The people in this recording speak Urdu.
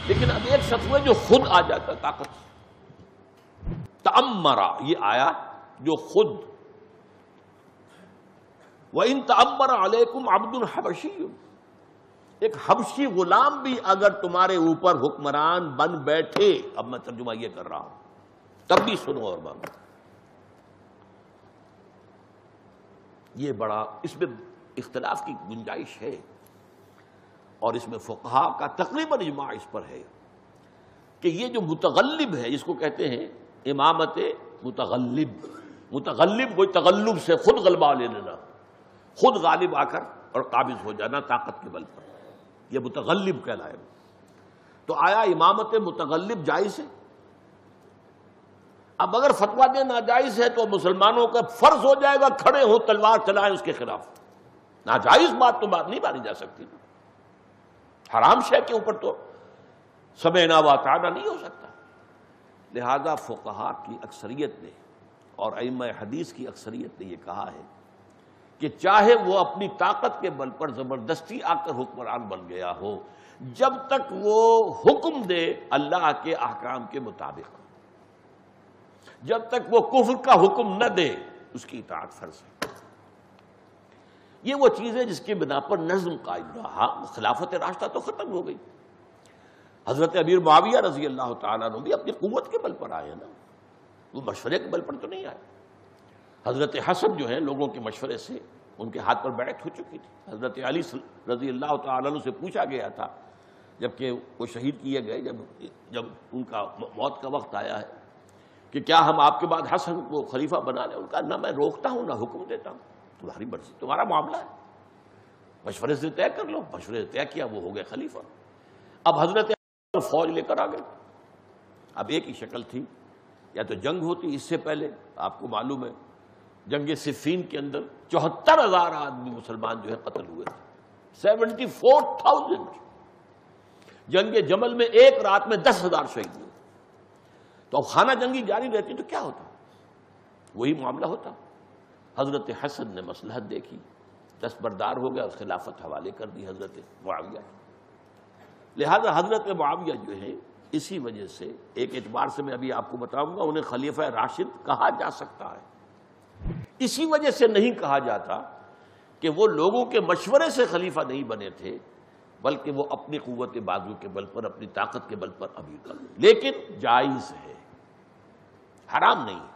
لیکن اب ایک شخص میں جو خود آ جاتا طاقت سے، تأمرا یہ آیا جو خود، وَإِن تَأَمَّرَ عَلَيْكُمْ عَبْدٌ حَبَشِيٌّ، ایک حبشی غلام بھی اگر تمہارے اوپر حکمران بن بیٹھے، اب میں ترجمہ یہ کر رہا ہوں تب بھی سنو اور مانو. یہ بڑا اس میں اختلاف کی گنجائش ہے، اور اس میں فقہا کا تقریباً اجماع اس پر ہے کہ یہ جو متغلب ہے، اس کو کہتے ہیں امامت متغلب. متغلب کوئی تغلب سے خود غلبہ لے لینا، خود غالب آ کر اور قابض ہو جانا طاقت کے بل پر، یہ متغلب کہلائے. تو آیا امامت متغلب جائز ہے؟ اب اگر فتویٰ دے ناجائز ہے تو مسلمانوں کا فرض ہو جائے گا کھڑے ہو تلوار چلائیں اس کے خلاف. ناجائز بات تو بات نہیں مانی جا سکتی، حرام شے کے اوپر تو سمعنا واطعنا نہیں ہو سکتا. لہذا فقہا کی اکثریت نے اور ائمہ حدیث کی اکثریت نے یہ کہا ہے کہ چاہے وہ اپنی طاقت کے بل پر زبردستی آ کر حکمران بن گیا ہو، جب تک وہ حکم دے اللہ کے احکام کے مطابق، جب تک وہ کفر کا حکم نہ دے، اس کی اطاعت فرض ہے. یہ وہ چیز ہے جس کی بنا پر نظم قائم رہا. خلافت راشدہ تو ختم ہو گئی. حضرت امیر معاویہ رضی اللہ تعالیٰ عنہ بھی اپنی قوت کے بل پر آئے نا، وہ مشورے کے بل پر تو نہیں آئے. حضرت حسن جو ہیں لوگوں کے مشورے سے ان کے ہاتھ پر بیعت ہو چکی تھی. حضرت علی رضی اللہ تعالیٰ عنہ سے پوچھا گیا تھا جبکہ وہ شہید کیے گئے، جب ان کا موت کا وقت آیا ہے کہ کیا ہم آپ کے بعد حسن کو خلیفہ بنا لیں؟ ان کا نہ میں روکتا ہوں نہ حکم دیتا ہوں، تمہاری مرضی، تمہارا معاملہ ہے، مشورے سے طے کر لو. مشورے سے طے کیا، وہ ہو گئے خلیفہ. اب حضرت فوج لے کر آ گئے. اب ایک ہی شکل تھی، یا تو جنگ ہوتی. اس سے پہلے آپ کو معلوم ہے جنگ صفین کے اندر 74,000 آدمی مسلمان جو ہے قتل ہوئے تھے، 74,000. جنگ جمل میں ایک رات میں 10,000 شہید ہوئے. تو اب خانہ جنگی جاری رہتی تو کیا ہوتا؟ وہی معاملہ ہوتا. حضرت حسن نے مصلحت دیکھی، دستبردار ہو گیا اور خلافت حوالے کر دی حضرت معاویہ. لہذا حضرت معاویہ جو ہے اسی وجہ سے ایک اعتبار سے میں ابھی آپ کو بتاؤں گا انہیں خلیفہ راشد کہا جا سکتا ہے. اسی وجہ سے نہیں کہا جاتا کہ وہ لوگوں کے مشورے سے خلیفہ نہیں بنے تھے، بلکہ وہ اپنی قوت بازو کے بل پر، اپنی طاقت کے بل پر امیر بنے. لیکن جائز ہے، حرام نہیں ہے.